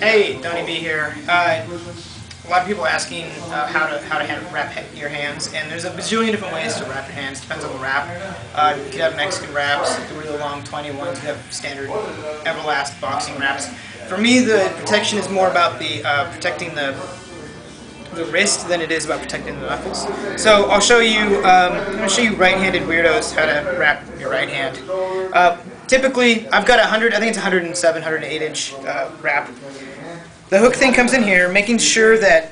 Hey, Donnie B here. A lot of people are asking how to wrap your hands, and there's a bazillion different ways to wrap your hands. Depends on the wrap. You could have Mexican wraps, the really long 20 ones. You could have standard Everlast boxing wraps. For me, the protection is more about the protecting the wrist than it is about protecting the knuckles. So I'll show you. I'm going to show you right-handed weirdos how to wrap your right hand. Typically, I've got 100. I think it's 107, 108 inch wrap. The hook thing comes in here, making sure that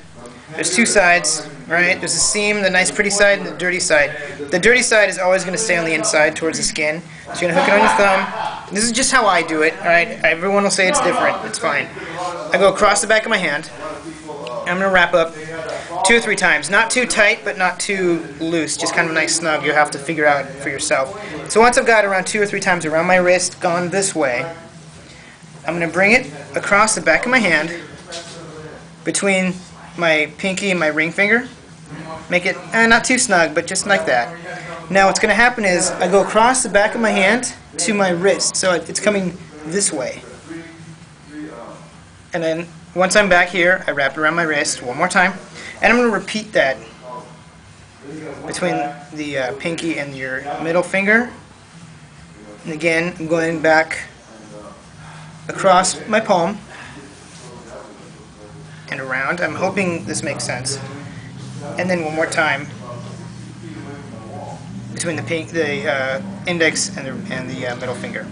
there's two sides, right? There's a seam, the nice pretty side, and the dirty side. The dirty side is always going to stay on the inside towards the skin. So you're going to hook it on your thumb. This is just how I do it, alright? Everyone will say it's different. It's fine. I go across the back of my hand. I'm going to wrap up 2 or 3 times. Not too tight, but not too loose. Just kind of a nice snug you'll have to figure out for yourself. So once I've got around 2 or 3 times around my wrist, gone this way, I'm going to bring it across the back of my hand between my pinky and my ring finger. Make it not too snug, but just like that. Now what's going to happen is I go across the back of my hand to my wrist, so it's coming this way. And then once I'm back here, I wrap it around my wrist one more time, and I'm going to repeat that between the pinky and your middle finger. And again, I'm going back across my palm and around. I'm hoping this makes sense. And then one more time between the index and the middle finger.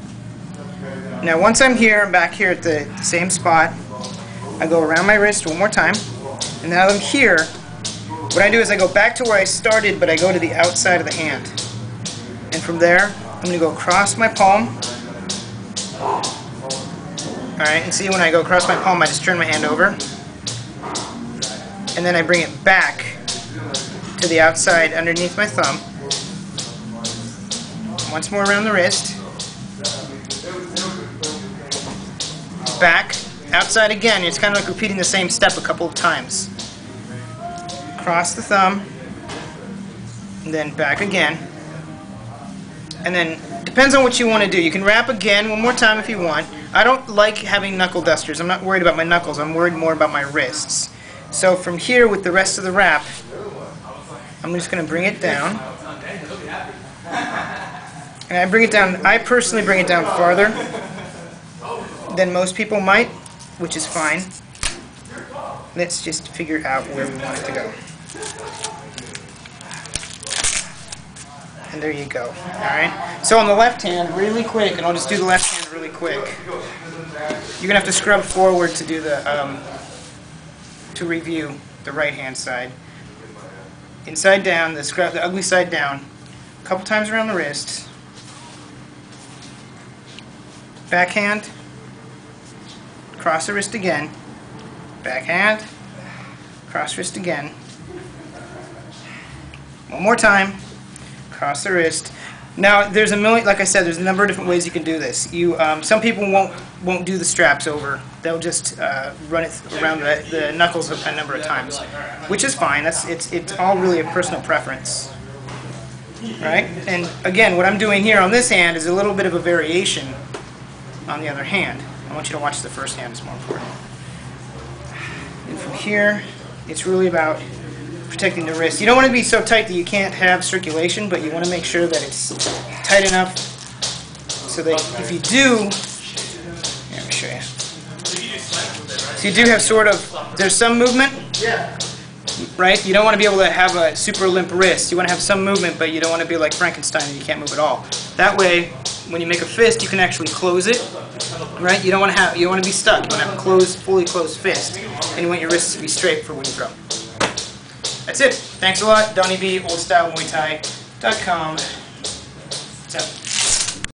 Now once I'm here, I'm back here at the same spot. I go around my wrist one more time, and now I'm here. What I do is I go back to where I started, but I go to the outside of the hand. And from there, I'm going to go across my palm. Alright, and see when I go across my palm, I just turn my hand over. And then I bring it back to the outside underneath my thumb. Once more around the wrist. Back, outside again. It's kind of like repeating the same step a couple of times. Across the thumb, and then back again. And then, depends on what you want to do. You can wrap again one more time if you want. I don't like having knuckle dusters. I'm not worried about my knuckles. I'm worried more about my wrists. So from here with the rest of the wrap, I'm just going to bring it down. And I bring it down, I personally bring it down farther than most people might, which is fine. Let's just figure out where we want it to go. And there you go. Alright? So on the left hand, really quick, and I'll just do the left hand really quick. You're going to have to scrub forward to do the, to review the right hand side. Inside down, the ugly side down. A couple times around the wrist. Backhand. Cross the wrist again. Backhand. Cross wrist again. One more time. Cross the wrist. Now there's a million, like I said, there's a number of different ways you can do this. Some people won't do the straps over. They'll just run it around the knuckles a number of times, which is fine. It's all really a personal preference, right? And again, what I'm doing here on this hand is a little bit of a variation on the other hand. I want you to watch the first hand. It's more important. And from here, it's really about protecting the wrist. You don't want to be so tight that you can't have circulation, but you want to make sure that it's tight enough so that if you do, let me show you. So you do have sort of, there's some movement, right? You don't want to be able to have a super limp wrist. You want to have some movement, but you don't want to be like Frankenstein and you can't move at all. That way, when you make a fist, you can actually close it, right? You don't want to be stuck. You want to have a closed, fully closed fist, and you want your wrists to be straight for when you throw. That's it. Thanks a lot. Donnie B, oldstylemuaythai.com. What's up?